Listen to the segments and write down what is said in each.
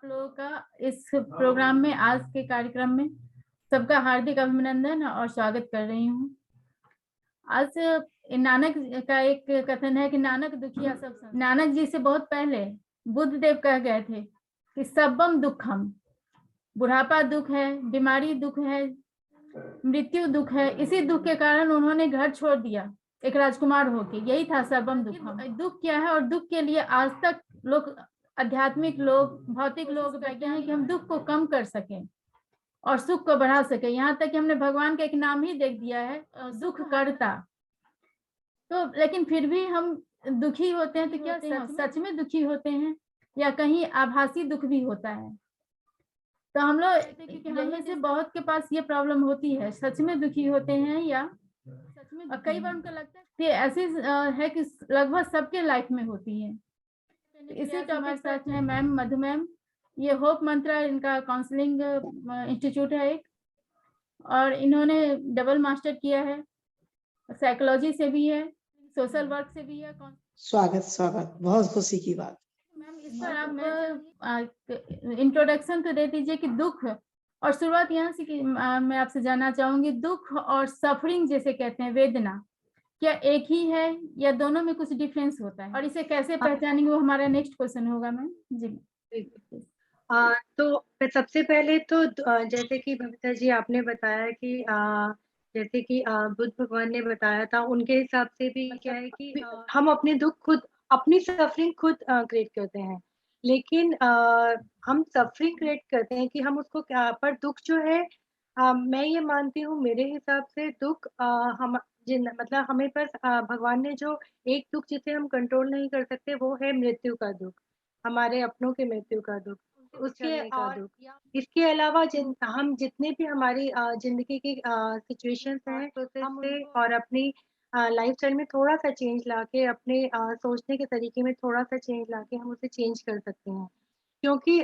आप लोगों का इस प्रोग्राम में, आज के कार्यक्रम में सबका हार्दिक अभिनंदन और स्वागत कर रही हूँ। आज नानक का एक कथन है कि नानक दुखिया सब संग। नानक जी से बहुत पहले बुद्ध देव कह गए थे कि सबम दुखम, बुढ़ापा दुख है, बीमारी दुख है, मृत्यु दुख है। इसी दुख के कारण उन्होंने घर छोड़ दिया एक राजकुमार होके। यही था सर्वम दुखम। दुख क्या है और दुख के लिए आज तक लोग, आध्यात्मिक लोग, भौतिक लोग कहते हैं कि हम दुख को कम कर सकें और सुख को बढ़ा सके। यहाँ तक कि हमने भगवान का एक नाम ही देख दिया है, दुख करता। तो लेकिन फिर भी हम दुखी होते हैं तो क्या सच में दुखी होते हैं या कहीं आभासी दुख भी होता है? तो हम लोग यहीं से बहुत के पास ये प्रॉब्लम होती है, सच में दुखी होते हैं या सच में। और कई बार उनको लगता है कि ऐसी है कि लगभग सबके लाइफ में होती है। तो इसी टॉपिक साथ है मैम मधु मैम। ये होप मंत्रा इनका काउंसलिंग इंस्टीट्यूट है एक, और इन्होंने डबल मास्टर किया है, साइकोलॉजी से भी है, सोशल वर्क से भी है। स्वागत स्वागत, बहुत खुशी की बात। मैम इस पर आप इंट्रोडक्शन तो दे दीजिए कि दुख, और शुरुआत यहाँ से कि मैं आपसे जानना चाहूंगी, दुख और सफरिंग जैसे कहते हैं, वेदना, क्या एक ही है या दोनों में कुछ डिफरेंस होता है, और इसे कैसे पहचानेंगे, वो हमारा नेक्स्ट क्वेश्चन होगा मैम जी। तो सबसे पहले तो जैसे कि बबीता जी आपने बताया कि जैसे कि बुद्ध भगवान ने बताया था, उनके हिसाब से भी क्या है कि हम अपने दुख खुद, अपनी सफरिंग खुद क्रिएट करते हैं। लेकिन हम सफरिंग क्रिएट करते हैं कि हम उसको क्या, पर दुख जो है, मैं ये मानती हूँ, मेरे हिसाब से दुख हम मतलब हमें पर भगवान ने जो एक दुख जिसे हम कंट्रोल नहीं कर सकते, वो है मृत्यु का दुख, हमारे अपनों के मृत्यु का दुख, उसके का दुख। इसके अलावा हम जितने भी हमारी जिंदगी की सिचुएशंस हैं, प्रोसेस से और अपनी लाइफस्टाइल में थोड़ा सा चेंज लाके, अपने सोचने के तरीके में थोड़ा सा चेंज लाके हम उसे चेंज कर सकते हैं। क्योंकि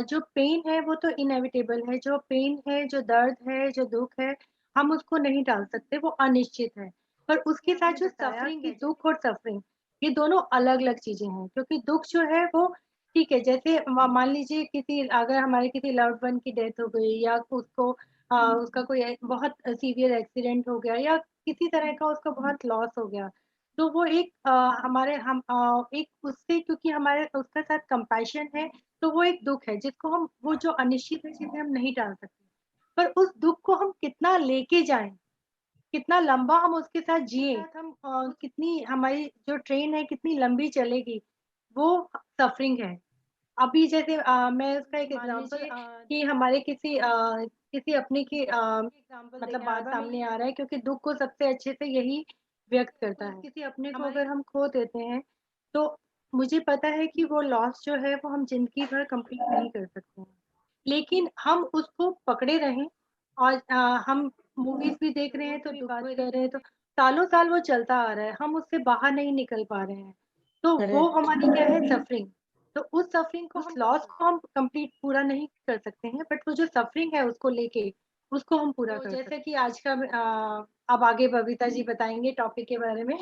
जो पेन है वो तो इनएविटेबल है, जो पेन है, जो दर्द है, जो दुख है, हम उसको नहीं टाल सकते, वो अनिश्चित है। पर उसके साथ जो सफरिंग है, दुख और सफरिंग, ये दोनों अलग अलग चीजें हैं। क्योंकि दुख जो है वो ठीक है, जैसे मान लीजिए किसी, अगर हमारे किसी लव्ड वन की डेथ हो गई, या उसको उसका कोई बहुत सीवियर एक्सीडेंट हो गया, या किसी तरह का उसका बहुत लॉस हो गया, तो वो एक हमारे हम एक उससे, क्योंकि हमारे उसके साथ कंपैशन है, तो वो एक दुख है जिसको हम, वो जो अनिश्चित है जिसे हम नहीं टाल सकते। पर उस दुख को हम कितना लेके जाएं, कितना लंबा हम उसके साथ जिए, हम कितनी हमारी जो ट्रेन है कितनी लंबी चलेगी, वो सफरिंग है। अभी जैसे मैं उसका एक एग्जांपल कि हमारे किसी अपने की मतलब बात सामने आ रहा है, क्योंकि दुख को सबसे अच्छे से यही व्यक्त करता है। किसी अपने को अगर हम खो देते हैं, तो मुझे पता है कि वो लॉस जो है वो हम जिंदगी भर कंप्लीट नहीं कर सकते हैं। लेकिन हम उसको पकड़े रहें, और हम मूवीज भी देख रहे हैं तो बात कर रहे हैं, तो सालों साल वो चलता आ रहा है, हम उससे बाहर नहीं निकल पा रहे हैं, तो वो हमारी क्या है, सफरिंग। तो उस सफरिंग को, उस लॉस को हम कंप्लीट पूरा नहीं कर सकते हैं, बट वो जो सफरिंग है उसको लेके, उसको हम पूरा कर सकते हैं। जैसे कि आज का अब आगे बबीता जी बताएंगे टॉपिक के बारे में।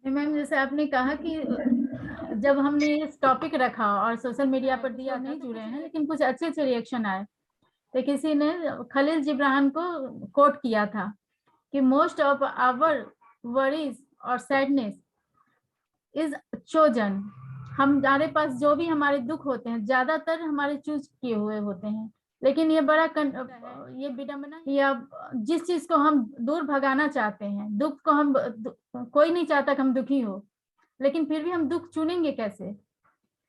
मैम जैसे आपने कहा कि जब हमने इस टॉपिक रखा और सोशल मीडिया पर दिया, नहीं जुड़े हैं लेकिन कुछ अच्छे अच्छे रिएक्शन आए, तो किसी ने खलील जिब्रान को कोट किया था कि मोस्ट ऑफ आवर वरीज और सैडनेस इज चोजन। हमारे पास जो भी हमारे दुख होते हैं, ज्यादातर हमारे चूज किए हुए होते हैं। लेकिन ये बड़ा ये विडंबना, या जिस चीज को हम दूर भगाना चाहते हैं, दुख को हम, कोई नहीं चाहता कि हम दुखी हो, लेकिन फिर भी हम दुख चुनेंगे कैसे?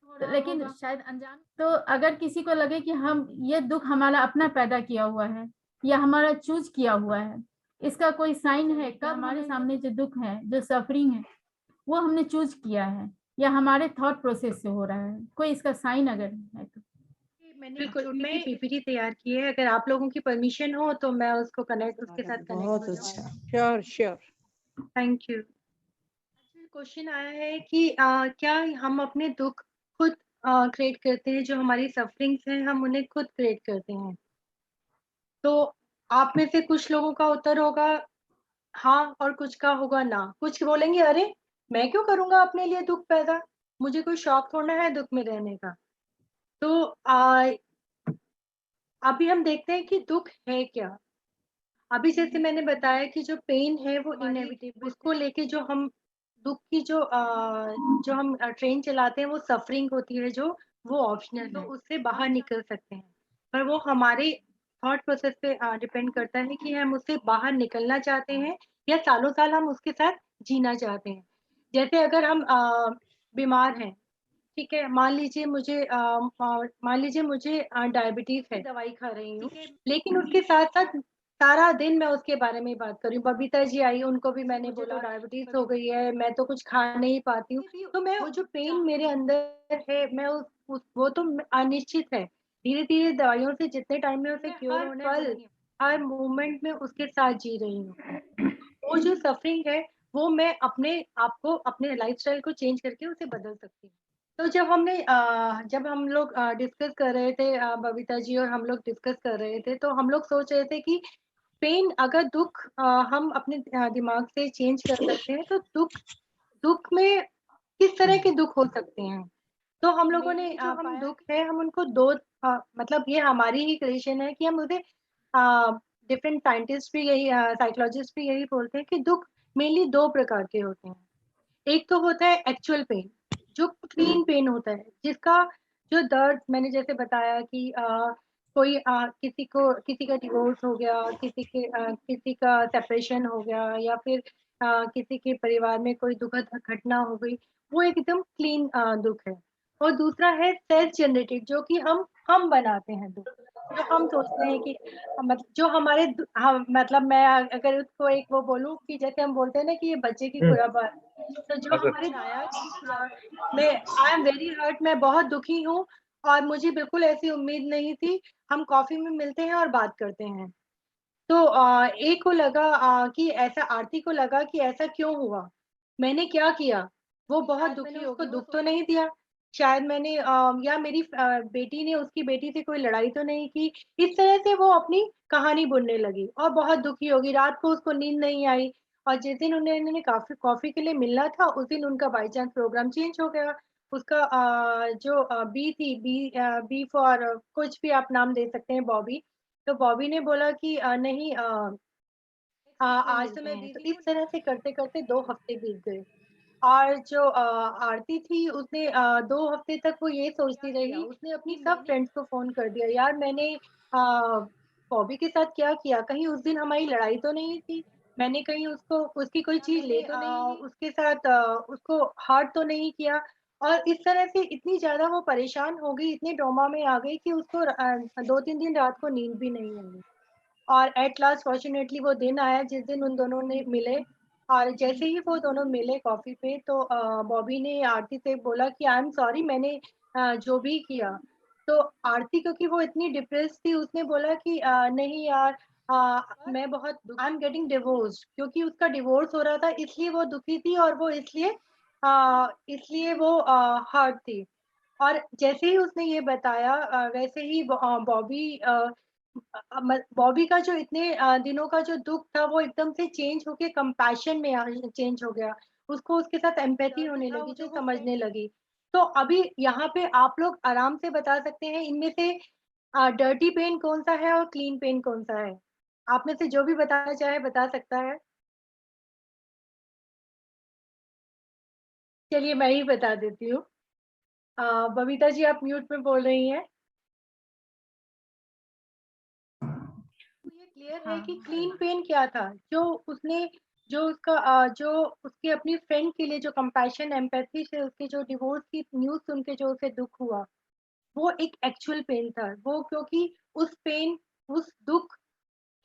तो लेकिन शायद अनजान। तो अगर किसी को लगे कि हम, ये दुख हमारा अपना पैदा किया हुआ है या हमारा चूज किया हुआ है, इसका कोई साइन है कब हमारे सामने जो दुख है, जो सफरिंग है, वो हमने चूज किया है या हमारे थॉट प्रोसेस से हो रहा है? कोई इसका साइन अगर है तो। मैंने एक छोटी सी पीपीटी तैयार की है, अगर आप लोगों की परमिशन हो तो मैं उसको कनेक्ट, उसके साथ कनेक्ट। बहुत अच्छा, sure sure, thank you. Question आया है कि क्या हम अपने दुख खुद क्रिएट करते हैं, जो हमारी सफरिंग्स हैं हम उन्हें खुद क्रिएट करते हैं? तो आप में से कुछ लोगों का उत्तर होगा हाँ, और कुछ का होगा ना। कुछ बोलेंगे अरे मैं क्यों करूंगा अपने लिए दुख पैदा, मुझे कोई शौक थोड़ा है दुख में रहने का। तो अभी हम देखते हैं कि दुख है क्या। अभी जैसे मैंने बताया कि जो पेन है वो इनएविटेबल, उसको लेके जो हम दुख की जो हम ट्रेन चलाते हैं वो सफरिंग होती है, जो वो ऑप्शनल है, तो उससे बाहर निकल सकते हैं। पर वो हमारे थॉट प्रोसेस पे डिपेंड करता है कि हम उससे बाहर निकलना चाहते हैं या सालों साल हम उसके साथ जीना चाहते हैं। जैसे अगर हम बीमार हैं, ठीक है, मान लीजिए मुझे डायबिटीज है, दवाई खा रही हूँ, लेकिन उसके साथ साथ सारा दिन मैं उसके बारे में ही बात कर रही हूँ। बबीता जी आई, उनको भी मैंने बोला तो डायबिटीज हो गई है, मैं तो कुछ खा नहीं पाती हूँ, तो मैं वो जो पेन मेरे अंदर है, मैं वो तो अनिश्चित है। धीरे धीरे दवाइयों से जितने टाइम में उसे क्योर होना है, हर मोमेंट में उसके साथ जी रही हूँ। वो जो सफरिंग है वो मैं अपने आप को, अपने लाइफस्टाइल को चेंज करके उसे बदल सकती हूँ। तो जब हम लोग डिस्कस कर रहे थे, बबीता जी और हम लोग डिस्कस कर रहे थे, तो हम लोग सोच रहे थे कि पेन, अगर दुख हम अपने दिमाग से चेंज कर सकते हैं, तो दुख दुख में किस तरह के दुख हो सकते हैं। तो हम लोगों ने जो हम दुख है हम उनको दो मतलब ये हमारी ही क्रिएशन है कि हम उसे डिफरेंट साइंटिस्ट भी यही साइकोलॉजिस्ट भी यही बोलते हैं कि दुख मेनली दो प्रकार के होते हैं। एक तो होता है एक्चुअल पेन, जो क्लीन पेन होता है, जिसका जो दर्द मैंने जैसे बताया कि किसी का डिवोर्स हो गया, किसी का सेपरेशन हो गया, या फिर किसी के परिवार में कोई दुखद घटना हो गई, वो एकदम क्लीन दुख है। और दूसरा है सेल्फ जनरेटेड, जो कि हम बनाते हैं दुख, जो हम सोचते हैं कि मतलब जो हमारे मतलब मैं अगर उसको एक वो बोलूं कि जैसे हम बोलते हैं ना कि ये बच्चे की खुरापात, तो जो हमारे आया मैं आई एम वेरी हर्ट, मैं बहुत दुखी हूँ और मुझे बिल्कुल ऐसी उम्मीद नहीं थी। हम कॉफी में मिलते हैं और बात करते हैं। तो एक को लगा कि ऐसा, आरती को लगा कि ऐसा क्यों हुआ, मैंने क्या किया, वो बहुत दुखी हो गई, दुख तो नहीं दिया शायद मैंने, या मेरी बेटी ने उसकी बेटी से कोई लड़ाई तो नहीं की। इस तरह से वो अपनी कहानी बुनने लगी और बहुत दुखी होगी, रात को उसको नींद नहीं आई। और जिस दिन उन्हें काफी कॉफी के लिए मिलना था, उस दिन उनका बाई चांस प्रोग्राम चेंज हो गया। उसका जो बी थी, बी फॉर कुछ भी आप नाम दे सकते हैं, बॉबी। तो बॉबी ने बोला कि नहीं, आज तो मैं बिजी हूँ। इस तरह से करते करते 2 हफ्ते बीत गए। और जो आरती थी, उसने 2 हफ्ते तक वो ये सोचती रही, उसने अपनी सब फ्रेंड्स को फोन कर दिया, यार मैंने बॉबी के साथ क्या किया, कहीं उस दिन हमारी लड़ाई तो नहीं थी, मैंने कहीं उसको उसकी कोई चीज ले तो नहीं ली, उसके साथ उसको हर्ट तो नहीं किया। और इस तरह से इतनी ज्यादा वो परेशान हो गई, इतने ट्रॉमा में आ गई कि उसको 2-3 दिन रात को नींद भी नहीं आई। और एट लास्ट फॉर्चुनेटली वो दिन आया जिस दिन उन दोनों ने मिले। और जैसे ही वो दोनों मिले कॉफी पे, तो बॉबी ने आरती से बोला कि आई एम सॉरी, मैंने जो भी किया। तो आरती, क्योंकि वो इतनी डिप्रेस थी, उसने बोला कि नहीं यार, मैं बहुत आई एम गेटिंग डिवोर्स, क्योंकि उसका डिवोर्स हो रहा था, इसलिए वो दुखी थी और वो इसलिए वो हर्ट थी। और जैसे ही उसने ये बताया, वैसे ही बॉबी का जो इतने दिनों का जो दुख था, वो एकदम से चेंज होके कंपैशन में चेंज हो गया। उसको उसके साथ एम्पैथी होने लगी, जो समझने लगी। तो अभी यहाँ पे आप लोग आराम से बता सकते हैं, इनमें से डर्टी पेन कौन सा है और क्लीन पेन कौन सा है। आप में से जो भी बताना चाहे बता सकता है। चलिए मैं ही बता देती हूँ। बबीता जी, आप म्यूट में बोल रही हैं। तो ये क्लियर है कि हाँ क्लीन पेन क्या था, जो उसके अपनी फ्रेंड के लिए जो कंपैशन एम्पैथी से उसके जो डिवोर्स की न्यूज़ सुन के जो उसे दुख हुआ, वो एक एक्चुअल पेन था। वो क्योंकि उस दुख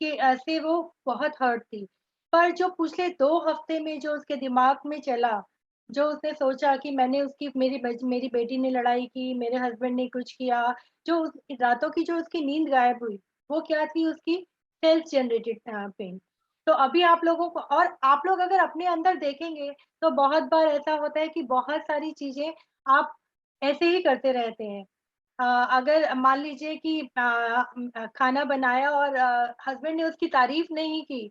के से वो बहुत हर्ट थी। पर जो पिछले 2 हफ्ते में जो उसके दिमाग में चला, जो उसने सोचा कि मेरी बेटी ने लड़ाई की, मेरे हस्बैंड ने कुछ किया, रातों की जो उसकी नींद गायब हुई, वो क्या थी, उसकी सेल्फ जनरेटेड पेन। तो अभी आप लोगों को, और आप लोग अगर अपने अंदर देखेंगे, तो बहुत बार ऐसा होता है कि बहुत सारी चीजें आप ऐसे ही करते रहते हैं। अगर मान लीजिए कि खाना बनाया और हस्बैंड ने उसकी तारीफ नहीं की,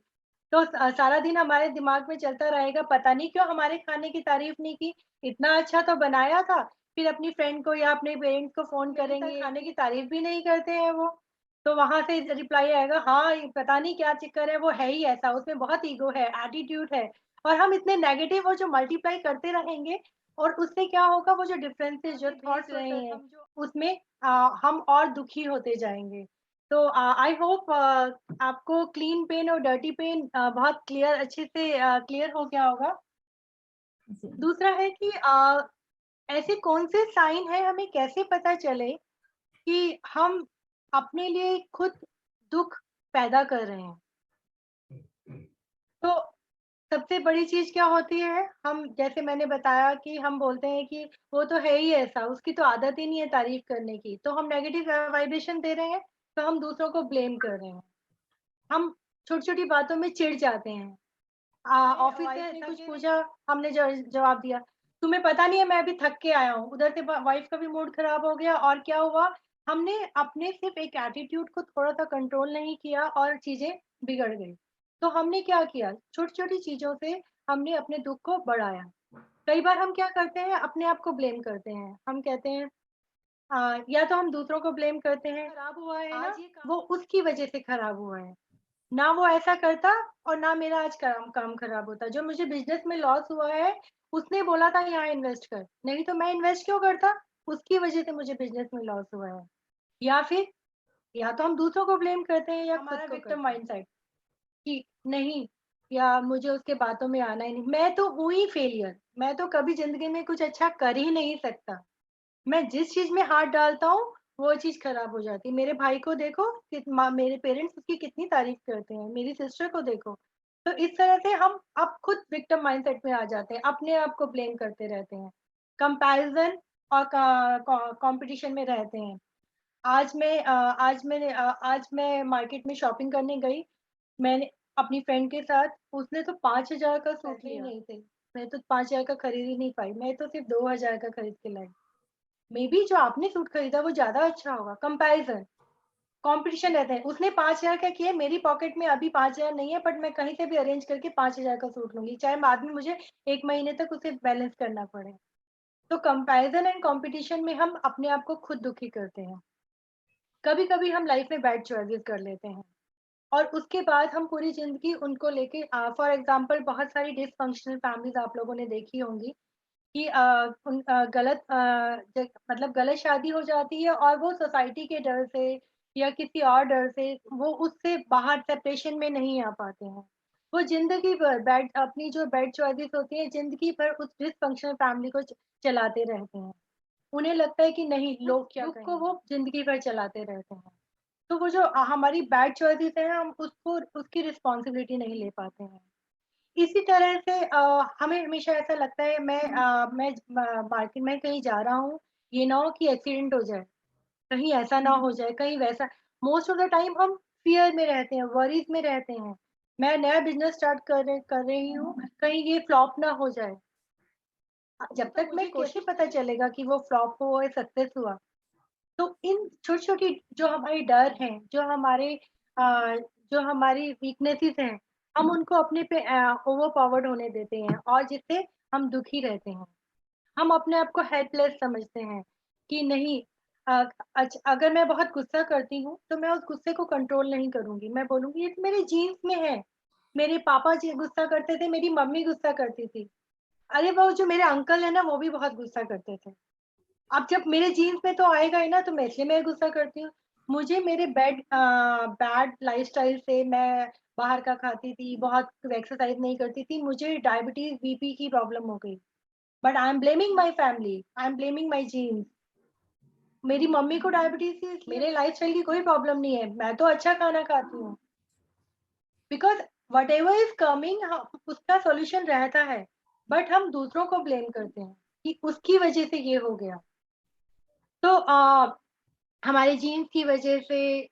तो सारा दिन हमारे दिमाग में चलता रहेगा, पता नहीं क्यों हमारे खाने की तारीफ नहीं की, इतना अच्छा तो बनाया था, फिर अपनी फ्रेंड को या अपने पेरेंट्स को फोन करेंगे, खाने की तारीफ भी नहीं करते हैं वो, तो वहां से रिप्लाई आएगा, हाँ ये पता नहीं क्या चक्कर है, वो है ही ऐसा, उसमें बहुत ईगो है, एटीट्यूड है। और हम इतने नेगेटिव और जो मल्टीप्लाई करते रहेंगे, और उससे क्या होगा, वो जो डिफरेंसेस जो थॉट्स रहे हैं उसमें हम और दुखी होते जाएंगे। तो आई होप आपको क्लीन पेन और डर्टी पेन बहुत क्लियर, अच्छे से क्लियर हो गया होगा। जी। दूसरा है कि ऐसे कौन से साइन है, हमें कैसे पता चले कि हम अपने लिए खुद दुख पैदा कर रहे हैं। तो सबसे बड़ी चीज क्या होती है, हम जैसे मैंने बताया कि हम बोलते हैं कि वो तो है ही ऐसा, उसकी तो आदत ही नहीं है तारीफ करने की, तो हम नेगेटिव वाइब्रेशन दे रहे हैं, तो हम दूसरों को ब्लेम कर रहे हैं। हम छोटी छोटी बातों में चिढ़ जाते हैं। ऑफिस से कुछ पूछा, हमने जवाब दिया, तुम्हें पता नहीं है मैं अभी थक के आया हूँ, उधर से वाइफ का भी मूड खराब हो गया, और क्या हुआ, हमने अपने सिर्फ एक एटीट्यूड को थोड़ा सा कंट्रोल नहीं किया और चीजें बिगड़ गई। तो हमने क्या किया, छोटी छोटी चीजों से हमने अपने दुख को बढ़ाया। कई बार हम क्या करते हैं, अपने आप को ब्लेम करते हैं, हम कहते हैं या तो हम दूसरों को ब्लेम करते हैं, खराब हुआ है ना, वो उसकी वजह से खराब हुआ है, ना वो ऐसा करता और ना मेरा आज काम काम खराब होता, जो मुझे बिजनेस में लॉस हुआ है उसने बोला था यहाँ इन्वेस्ट कर, नहीं तो मैं इन्वेस्ट क्यों करता, उसकी वजह से मुझे बिजनेस में लॉस हुआ है। या फिर या तो हम दूसरों को ब्लेम करते हैं या खुद को, विक्टिम माइंडसेट कि नहीं, या मुझे उसके बातों में आना ही नहीं, मैं तो हूँ ही फेलियर, मैं तो कभी जिंदगी में कुछ अच्छा कर ही नहीं सकता, मैं जिस चीज में हाथ डालता हूँ वो चीज खराब हो जाती है। मेरे भाई को देखो, मेरे पेरेंट्स उसकी कितनी तारीफ करते हैं, मेरी सिस्टर को देखो। तो इस तरह से हम अब खुद विक्टिम माइंडसेट में आ जाते हैं, अपने आप को ब्लेम करते रहते हैं, कंपैरिजन और कंपटीशन में रहते हैं। आज मैं मार्केट में शॉपिंग करने गई, मैंने अपनी फ्रेंड के साथ, उसने तो 5,000 का सूट ही नहीं थे, मैं तो 5,000 का खरीद ही नहीं पाई, मैं तो सिर्फ 2,000 का खरीद के लाई। मे बी जो आपने सूट खरीदा वो ज्यादा अच्छा होगा। कंपैरिजन, कंपटीशन रहता है, उसने 5,000 का किया, मेरी पॉकेट में अभी 5,000 नहीं है, बट मैं कहीं से भी अरेंज करके 5,000 का सूट लूंगी, चाहे बाद में मुझे 1 महीने तक उसे बैलेंस करना पड़े। तो कंपैरिजन एंड कंपटीशन में हम अपने आप को खुद दुखी करते हैं। कभी कभी हम लाइफ में बैड चॉइसेस कर लेते हैं, और उसके बाद हम पूरी जिंदगी उनको लेके, फॉर एग्जाम्पल बहुत सारी डिसफंक्शनल फैमिलीज आप लोगों ने देखी होंगी कि मतलब गलत शादी हो जाती है, और वो सोसाइटी के डर से या किसी और डर से वो उससे बाहर सेपरेशन में नहीं आ पाते हैं। वो जिंदगी भर बैड, अपनी जो बैड चॉइसेस होती है, जिंदगी भर उस डिसफंक्शनल फैमिली को चलाते रहते हैं। उन्हें लगता है कि नहीं, लोग क्या कहेंगे, को वो जिंदगी भर चलाते रहते हैं। तो वो जो हमारी बैड चॉइसेस है, हम उसको उसकी रिस्पॉन्सिबिलिटी नहीं ले पाते हैं। इसी तरह से हमें हमेशा ऐसा लगता है, मैं मार्केट में कहीं जा रहा हूँ, ये ना हो कि एक्सीडेंट हो जाए, कहीं ऐसा ना हो जाए, कहीं वैसा। मोस्ट ऑफ द टाइम हम फियर में रहते हैं, वरीज में रहते हैं। मैं नया बिजनेस स्टार्ट कर रही हूँ, कहीं ये फ्लॉप ना हो जाए। जब तक मैं कैसे पता चलेगा कि वो फ्लॉप हुआ या सक्सेस हुआ। तो इन छोटी छोटी जो हमारी डर हैं, जो हमारी वीकनेसेस हैं, हम उनको अपने पे ओवर पावर्ड होने देते हैं, और जिससे हम दुखी रहते हैं। हम अपने आप को हेल्पलेस समझते हैं कि नहीं, अगर मैं बहुत गुस्सा करती हूँ तो मैं उस गुस्से को कंट्रोल नहीं करूंगी, मैं बोलूंगी ये तो मेरे जीन्स में है। मेरे पापा जी गुस्सा करते थे, मेरी मम्मी गुस्सा करती थी, अरे वो जो मेरे अंकल है ना, वो भी बहुत गुस्सा करते थे। अब जब मेरे जीन्स में तो आएगा ही ना, तो मैं इसलिए मैं गुस्सा करती हूँ। मुझे मेरे बैड लाइफस्टाइल से, मैं बाहर का खाती थी, बहुत एक्सरसाइज नहीं करती थी, मुझे डायबिटीज बीपी की प्रॉब्लम हो गई। But I am blaming my family, I am blaming my genes. मेरी मम्मी को डायबिटीज थी, मेरे लाइफस्टाइल की कोई प्रॉब्लम नहीं है, मैं तो अच्छा खाना खाती हूँ। Because what ever is coming, उसका सोल्यूशन रहता है, बट हम दूसरों को ब्लेम करते हैं कि उसकी वजह से ये हो गया। तो हमारे जीन्स की वजह से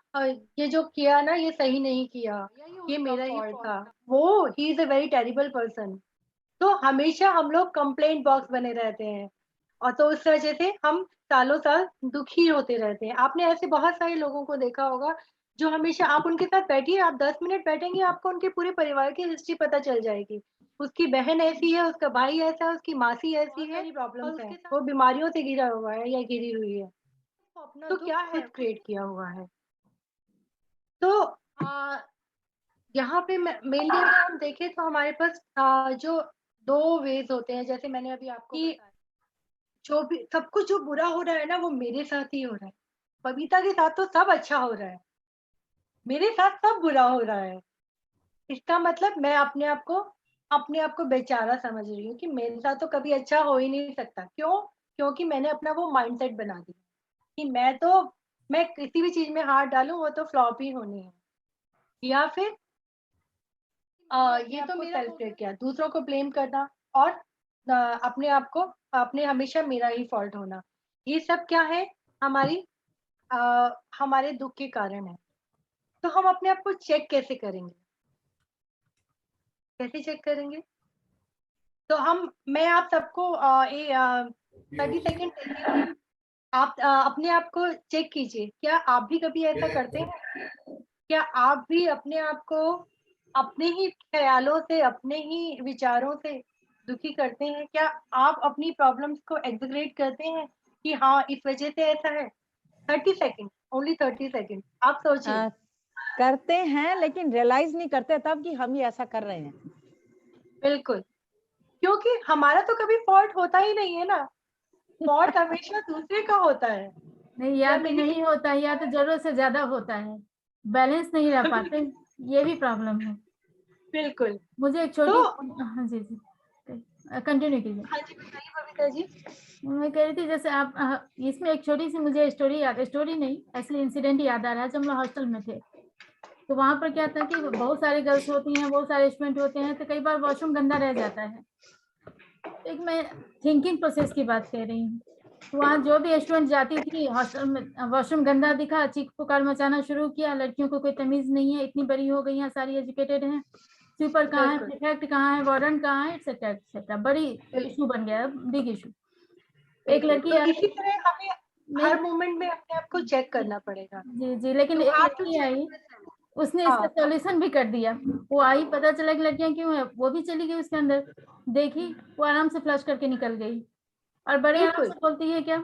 ये जो किया ना, ये सही नहीं किया, ये मेरा ही फॉल्ट था, वो he is a very terrible person. तो हमेशा हम लोग कंप्लेंट बॉक्स बने रहते हैं, और तो उस वजह से हम सालों साल दुखी होते रहते हैं। आपने ऐसे बहुत सारे लोगों को देखा होगा, जो हमेशा, आप उनके साथ बैठिए, आप 10 मिनट बैठेंगे, आपको उनके पूरे परिवार की हिस्ट्री पता चल जाएगी। उसकी बहन ऐसी है, उसका भाई ऐसा है, उसकी मासी ऐसी है, प्रॉब्लम्स है, वो बीमारियों से घिरा हुआ है या घिरी हुई है, तो क्या है क्रिएट किया हुआ है। तो यहाँ पे मेनली अगर हम देखें तो हमारे पास जो 2 वेज होते हैं, जैसे मैंने अभी आपको बताया, जो भी सब कुछ जो बुरा हो रहा है ना वो मेरे साथ ही हो रहा है। बबीता के साथ तो सब अच्छा हो रहा है, मेरे साथ सब बुरा हो रहा है। इसका मतलब मैं अपने आप को बेचारा समझ रही हूँ कि मेरे साथ तो कभी अच्छा हो ही नहीं सकता। क्यों? क्योंकि मैंने अपना वो माइंडसेट बना दिया कि मैं किसी भी चीज़ में हाथ डालूँ वो तो फ्लॉप ही होनी है। या फिर ये तो मेरा सेल्फ प्रेयर किया, दूसरों को ब्लेम करना और अपने आप को अपने हमेशा मेरा ही फॉल्ट होना। ये सब क्या है? हमारी हमारे दुःख के कारण है। तो हम अपने आप को चेक कैसे करेंगे? कैसे चेक करेंगे? तो मैं आप सबको 30 सेकंड देती हूँ। आप अपने आप को चेक कीजिए। क्या आप भी कभी ऐसा करते हैं? क्या आप भी अपने आप को अपने ही ख़्यालों से, अपने ही विचारों से दुखी करते हैं? क्या आप अपनी प्रॉब्लम्स को एग्ज़ैगरेट करते हैं कि हाँ, इस वज़ह से ऐसा है? 30 सेकंड, ओनली 30 सेकंड। आप सोचिए। करते हैं लेकिन रियलाइज नहीं करते तब कि हम ही ऐसा कर रहे हैं। बिल्कुल, क्योंकि हमारा तो कभी फ़ॉल्ट होता ही नहीं है ना। फ़ॉल्ट हमेशा दूसरे का होता है। नहीं, या तो मेरी नहीं होता है या तो जरूरत से ज्यादा होता है, बैलेंस नहीं रह पाते, ये भी प्रॉब्लम है। बिल्कुल। मुझे एक तो छोटी हाँ जी जी कंटिन्यू कीजिए। हाँ जी, बताइए बबीता जी। मैं कह रही थी जैसे आप इसमें एक छोटी सी मुझे स्टोरी नहीं एक्चुअली इंसिडेंट याद आ रहा है। जब हम लोग हॉस्टल में थे तो वहां पर क्या था कि बहुत सारे गर्ल्स होती हैं, बहुत सारे स्टूडेंट होते हैं, तो कई बार वॉशरूम गंदा रह जाता है। एक मैं थिंकिंग प्रोसेस की बात कह रही हूँ। वहाँ जो भी स्टूडेंट जाती थी हॉस्टल में, वॉशरूम गंदा दिखा, चीख पुकार मचाना शुरू किया, लड़कियों को कोई तमीज नहीं है, इतनी बड़ी हो गई हैं, सारी एजुकेटेड हैं, स्वीपर कहाँ है, बिल्कुल, प्रीफेक्ट कहाँ है, वार्डन कहाँ है, एक्सेट्रा एक्सेट्रा, बड़ी बिल्कुल, इशू बन गया, बिग इशू। एक बिल्कुल। लड़की तो आई, इसी तरह हमें नहीं हर मोमेंट में अपने आप को चेक करना पड़ेगा। जी जी, लेकिन यू एक हैव टू लड़की चेक आई, योरसेल्फ। उसने इसका हाँ, सॉल्यूशन भी कर दिया। वो आई, पता चला कि लड़कियां क्यों है, वो भी चली गई उसके अंदर, देखी, वो आराम से फ्लश करके निकल गई और बड़े आराम बिल्कुल, से बोलती है क्या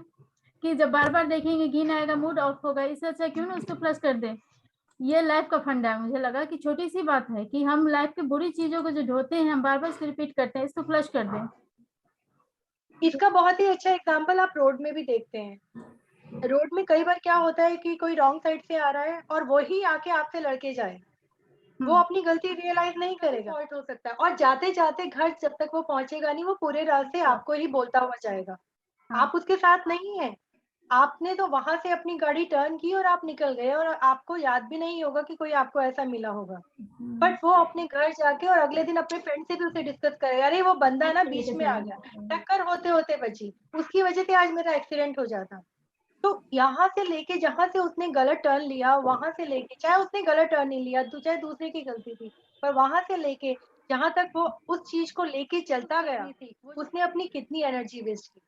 कि जब बार बार देखेंगे घिन आएगा, मूड ऑफ होगा, इससे अच्छा क्यों ना उसको फ्लश कर दे। ये लाइफ का फंडा है। मुझे लगा कि छोटी सी बात है कि हम लाइफ की बुरी चीजों को जो ढोते हैं, हम बार बार इसको रिपीट करते हैं, इसको फ्लश कर दें। इसका बहुत ही अच्छा एग्जांपल आप रोड में भी देखते हैं। रोड में कई बार क्या होता है कि कोई रॉन्ग साइड से आ रहा है और वही आके आपसे लड़के जाए। वो अपनी गलती रियलाइज़ नहीं करेगा। फॉल्ट हो सकता है और जाते-जाते घर जब तक वो पहुँचेगा नहीं, वो पूरे रास्ते आपको ही बोलता हुआ जाएगा। हाँ आप उसके साथ नहीं हैं। आपने तो वहाँ से अपनी गाड़ी टर्न की और आप निकल गए और आपको याद भी नहीं होगा कि कोई आपको ऐसा मिला होगा। बट वो अपने घर जाके और अगले दिन अपने फ्रेंड से भी उसे डिस्कस करेगा, अरे वो बंदा ना बीच में आ गया, टक्कर होते-होते बची, उसकी वजह से आज मेरा एक्सीडेंट हो जाता। तो यहाँ से लेके जहाँ से उसने गलत टर्न लिया, वहाँ से लेके चाहे उसने गलत टर्न नहीं लिया, चाहे दूसरे की गलती थी, पर वहाँ से लेके जहाँ तक वो उस चीज़ को लेके चलता गया, उसने अपनी कितनी एनर्जी वेस्ट की।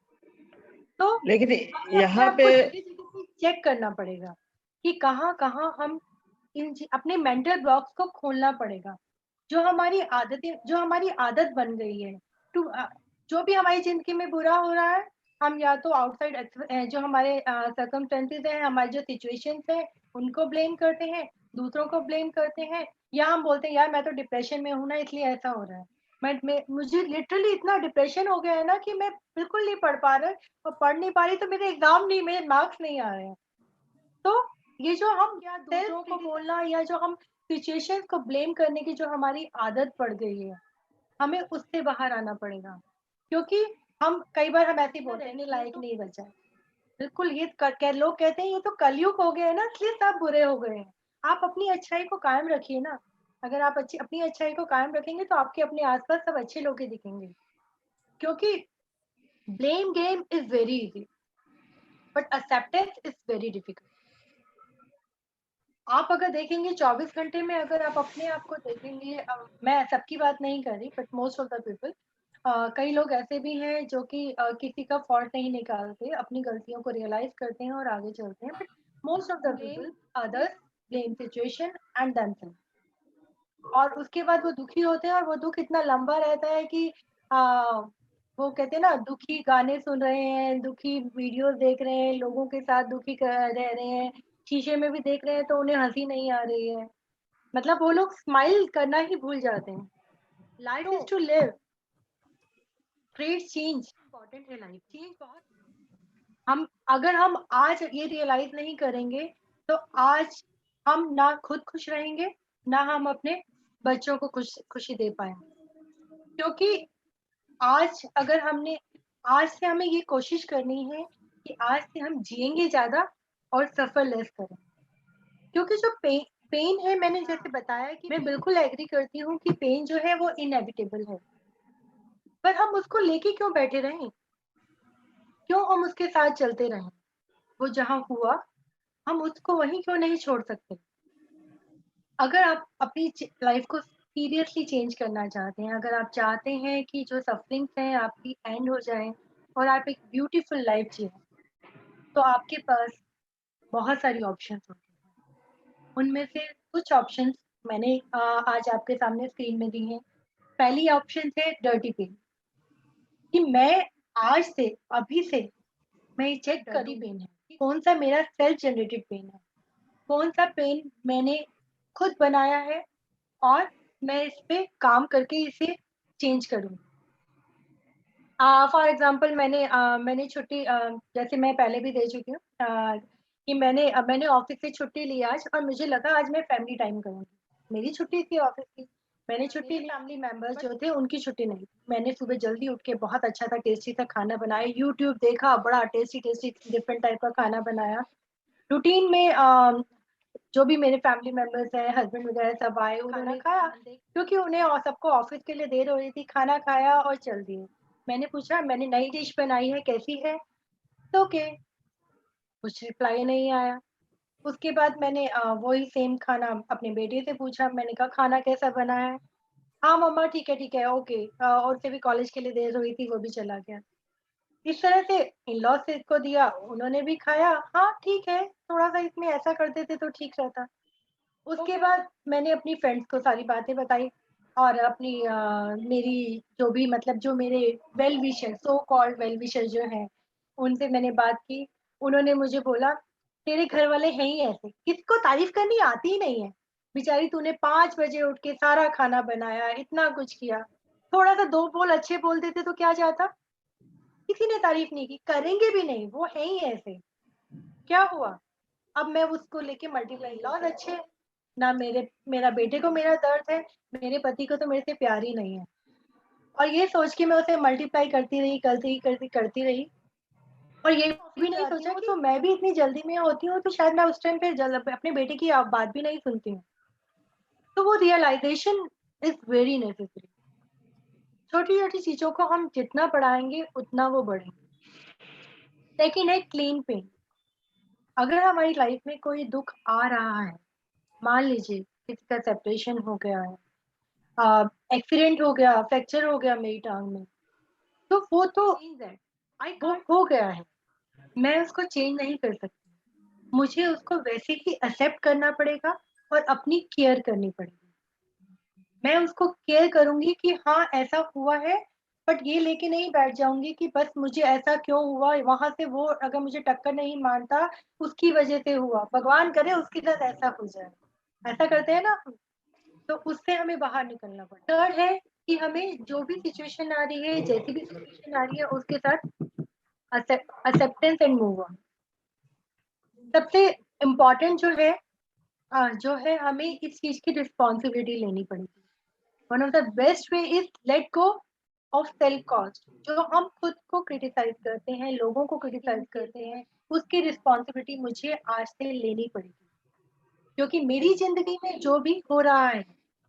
तो लेकिन हमें अपने यहाँ आप पे को जगह-जगह पे चेक करना पड़ेगा कि कहाँ-कहाँ हम अपने मेंटल ब्लॉक्स को खोलना पड़ेगा। जो हमारी आदत बन गई है जो भी हमारी ज़िंदगी में बुरा हो रहा है, हम या तो जो हमारे सर्कमस्टेंसेस हैं, हमारी जो सिचुएशंस हैं, उनको ब्लेम करते हैं, दूसरों को ब्लेम करते हैं या हम बोलते हैं यार मैं तो डिप्रेशन में हूँ ना इसलिए ऐसा हो रहा है। मैं मुझे लिटरली इतना डिप्रेशन हो गया है ना कि मैं बिल्कुल नहीं पढ़ पा रहा और पढ़ नहीं पा रही तो मेरे एग्ज़ाम नहीं मेरे मार्क्स नहीं आ रहे हैं। तो ये जो हम या दूसरों को बोलना या जो हम सिचुएशंस को ब्लेम करने की जो हमारी आदत पड़ गई है, हमें उससे बाहर आना पड़ेगा। क्योंकि हम कई बार हम ऐसे ही बोलते हैं रहने लायक नहीं बचा है। बिल्कुल ये लोग कहते हैं ये तो कलयुग हो गया है ना इसलिए सब बुरे हो गए हैं। आप अपनी अच्छाई को कायम रखिए ना। अगर आप अपनी अच्छाई को कायम रखेंगे तो आपके अपने आस-पास सब अच्छे लोग ही दिखेंगे। क्योंकि blame game is very easy but acceptance is very difficult. आप अगर देखेंगे 24 घंटे में अगर आप अपने आप को देखेंगे मैं सबकी बात नहीं कर रही but most of the people कई लोग ऐसे भी हैं जो कि किसी का फॉल्ट नहीं निकालते, अपनी गलतियों को रियलाइज़ करते हैं और आगे चलते हैं but most of the people others blame situation and themselves. और उसके बाद वो दुखी होते हैं और वो दुख इतना लंबा रहता है कि वो कहते हैं ना, दुखी गाने सुन रहे हैं, दुखी वीडियोस देख रहे हैं, लोगों के साथ दुखी रह रहे हैं, शीशे में भी देख रहे हैं तो उन्हें हंसी नहीं आ रही है। मतलब वो लोग स्माइल करना ही भूल जाते हैं। Life is to live, create change. Important है लाइफ, चेंज बहुत। अगर हम आज ये रियलाइज नहीं करेंगे तो आज हम ना खुद खुश रहेंगे, ना हम अपने बच्चों को खुशी दे पाएंगे। क्योंकि आज से हमें ये कोशिश करनी है कि आज से हम जिएंगे ज्यादा और सफर लेस करें। क्योंकि जो पेन है, मैंने जैसे बताया कि मैं बिल्कुल एग्री करती हूँ कि पेन जो है वो इनएविटेबल है, पर हम उसको लेके क्यों बैठे रहें? क्यों हम उसके साथ चलते रहें? वो जहाँ हुआ हम उसको वहीं क्यों नहीं छोड़ सकते? अगर आप अपनी लाइफ को सीरियसली चेंज करना चाहते हैं, अगर आप चाहते हैं कि जो सफरिंग्स हैं आपकी एंड हो जाएं और आप एक ब्यूटीफुल लाइफ जिए, तो आपके पास बहुत सारी ऑप्शंस होती हैं। उनमें से कुछ ऑप्शंस मैंने आज आपके सामने स्क्रीन में दी हैं। पहली ऑप्शन है डर्टी पेन, कि मैं आज से, अभी से मैं चेक करी पेन है कि कौन सा मेरा सेल्फ जनरेटेड पेन है, कौन सा पेन मैंने खुद बनाया है, और मैं इस पे काम करके इसे चेंज करूँ। फॉर एग्जाम्पल मैंने छुट्टी, जैसे मैं पहले भी दे चुकी हूँ, कि मैंने ऑफिस से छुट्टी ली आज और मुझे लगा आज मैं फैमिली टाइम करूँगी। मेरी छुट्टी थी ऑफिस की, मैंने छुट्टी ली। फैमिली मेंबर्स जो थे उनकी छुट्टी नहीं। मैंने सुबह जल्दी उठ के बहुत अच्छा था, टेस्टी था खाना बनाया, यूट्यूब देखा, बड़ा टेस्टी टेस्टी डिफरेंट टाइप का खाना बनाया। रूटीन में जो भी मेरे फैमिली मेंबर्स हैं, हस्बैंड वगैरह सब आए, उन्होंने खाया, क्योंकि उन्हें और सबको ऑफिस के लिए देर हो रही थी, खाना खाया और चल दिए। मैंने पूछा मैंने नई डिश बनाई है, कैसी है? तो ओके, कुछ रिप्लाई नहीं आया। उसके बाद मैंने वही सेम खाना अपने बेटे से पूछा, मैंने कहा खाना कैसा बना है? हाँ मम्मा ठीक है ओके। और उसे भी कॉलेज के लिए देर हुई थी, वो भी चला गया। इस तरह से इन लॉ से को दिया, उन्होंने भी खाया, हाँ ठीक है, थोड़ा सा इसमें ऐसा कर देते तो ठीक रहता। उसके बाद मैंने अपनी फ्रेंड्स को सारी बातें बताई, और अपनी मेरी जो भी, मतलब जो मेरे well wisher, so called well wisher जो हैं, उनसे मैंने बात की। उन्होंने मुझे बोला तेरे घर वाले हैं ही ऐसे, किसको तारीफ करनी आती ही नहीं है। बेचारी तूने 5 बजे उठ के सारा खाना बनाया, इतना कुछ किया, थोड़ा सा दो बोल अच्छे बोल देते तो क्या जाता? किसी ने तारीफ नहीं की, करेंगे भी नहीं, वो है ही ऐसे। क्या हुआ? अब मैं उसको लेके मल्टीप्लाई, लॉज अच्छे, ना मेरा बेटे को मेरा दर्द है, मेरे पति को तो मेरे से प्यार ही नहीं है। और ये सोच के मैं उसे मल्टीप्लाई करती रही। और ये भी नहीं सोचा कि तो मैं भी इतनी जल्दी में होती हूँ, तो शायद मैं उस टाइम पे अपने बेटे की बात भी नहीं सुनती हूँ। तो वो रियलाइजेशन इज वेरी नेसेसरी। छोटी छोटी चीजों को हम जितना बढ़ाएंगे उतना वो बढ़ेंगे। लेकिन है क्लीन पेन। अगर हमारी लाइफ में कोई दुख आ रहा है, मान लीजिए किसी का सेपरेशन हो गया है, एक्सीडेंट हो गया, फ्रैक्चर हो गया मेरी टांग में, तो वो वो हो गया है, मैं उसको चेंज नहीं कर सकती। मुझे उसको वैसे ही एक्सेप्ट करना पड़ेगा और अपनी केयर करनी पड़ेगी। मैं उसको केयर करूंगी कि हाँ ऐसा हुआ है, बट ये लेके नहीं बैठ जाऊंगी कि बस मुझे ऐसा क्यों हुआ, वहां से वो अगर मुझे टक्कर नहीं मारता उसकी वजह से हुआ, भगवान करे उसके साथ ऐसा हो जाए। ऐसा करते हैं ना, तो उससे हमें बाहर निकलना पड़ता है। थर्ड है कि हमें जो भी सिचुएशन आ रही है, जैसी भी सिचुएशन आ रही है, उसके साथ एक्सेप्टेंस एंड मूव ऑन। सबसे इम्पोर्टेंट जो है हमें इस चीज की रिस्पॉन्सिबिलिटी लेनी पड़ेगी। One of the best way is let go of self cost. जो हम खुद को क्रिटिसाइज करते हैं, लोगों को क्रिटिसाइज करते हैं, उसकी रिस्पॉन्सिबिलिटी मुझे आज से लेनी पड़ेगी। क्योंकि मेरी जिंदगी में जो भी हो रहा है,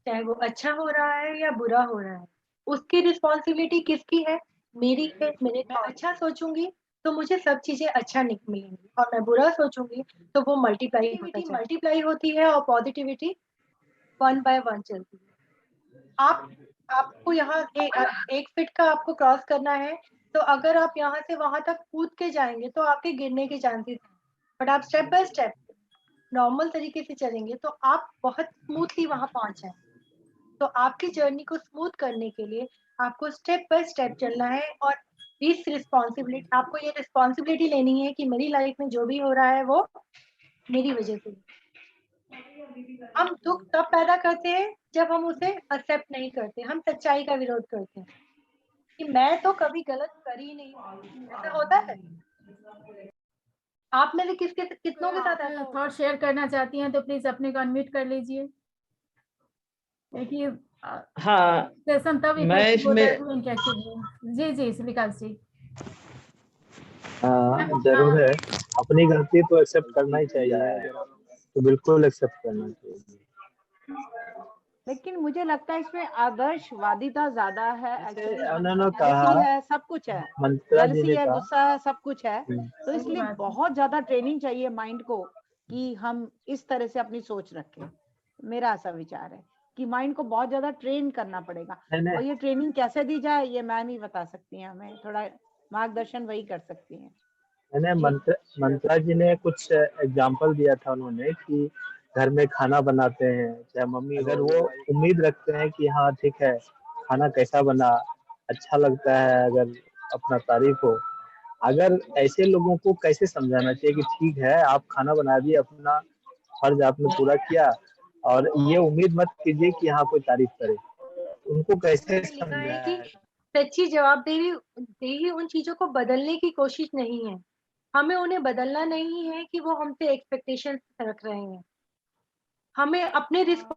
चाहे वो अच्छा हो रहा है या बुरा हो रहा है, उसकी रिस्पॉन्सिबिलिटी किसकी है? मेरी है। मैं अच्छा सोचूंगी तो मुझे सब चीजें अच्छा मिलेंगी, और मैं बुरा सोचूंगी तो वो मल्टीप्लाई होती है और पॉजिटिविटी 1 by 1 चलती है। आपको यहाँ एक फीट का आपको क्रॉस करना है, तो अगर आप यहाँ से वहां तक कूद के जाएंगे तो आपके गिरने के चांसेस हैं। बट आप स्टेप बाय स्टेप नॉर्मल तरीके से चलेंगे तो आप बहुत स्मूथली वहां पहुंच जाएंगे। तो आपकी जर्नी को स्मूथ करने के लिए आपको स्टेप बाय स्टेप चलना है और इस रिस्पॉन्सिबिलिटी, आपको ये रिस्पॉन्सिबिलिटी लेनी है कि मेरी लाइफ में जो भी हो रहा है वो मेरी वजह से। हम दुख तब पैदा करते हैं जब हम उसे एक्सेप्ट नहीं करते, हम सच्चाई का विरोध करते हैं कि मैं तो कभी गलत कर ही नहीं हूँ। ऐसा होता है आप में भी कितनों के साथ ऐसा होता थॉट शेयर करना चाहती हैं तो प्लीज अपने को अनम्यूट कर लीजिए। देखिए हाँ, सेशन तब मैं इफेक्टिव होता है इसमें तो इंटरेक्टिव हो। जी जी विकास जी। जरूर है, अपनी गलती तो एक्सेप्ट करना ही चाहिए, तो बिल्कुल एक्सेप्ट करना चाहिए। लेकिन मुझे लगता है इसमें आदर्शवादिता ज्यादा है। एक्चुअली उन्होंने जेलसी कहा, है, सब कुछ है, मंत्रा जी जेलसी ने है, कहा। गुस्सा है, सब कुछ है। तो सही इसलिए बात है। बहुत ज्यादा ट्रेनिंग चाहिए माइंड को कि हम इस तरह से अपनी सोच रखें। मेरा ऐसा विचार है कि माइंड को बहुत ज्यादा ट्रेन करना पड़ेगा। नहीं, और ये ट्रेनिंग कैसे दी जाए ये मैम ही बता सकती हैं, हमें थोड़ा मार्गदर्शन वही कर सकती हैं। मैंने जी। मंत्रा जी ने कुछ एग्जाम्पल दिया था उन्होंने कि घर में खाना बनाते हैं चाहे मम्मी, अगर वो उम्मीद रखते हैं कि हाँ ठीक है खाना कैसा बना, अच्छा लगता है, अगर अपना तारीफ हो, अगर ऐसे लोगों को कैसे समझाना चाहिए कि ठीक है आप खाना बना दिए, अपना फर्ज आपने पूरा किया, और ये उम्मीद मत कीजिए कि हाँ कोई तारीफ करे, उनको कैसे है। लिखा है कि समझाया? सच्ची जवाबदेही उन चीजों को बदलने की कोशिश नहीं है, हमें उन्हें बदलना नहीं है कि वो हमसे एक्सपेक्टेशंस रख रहे हैं, हमें अपने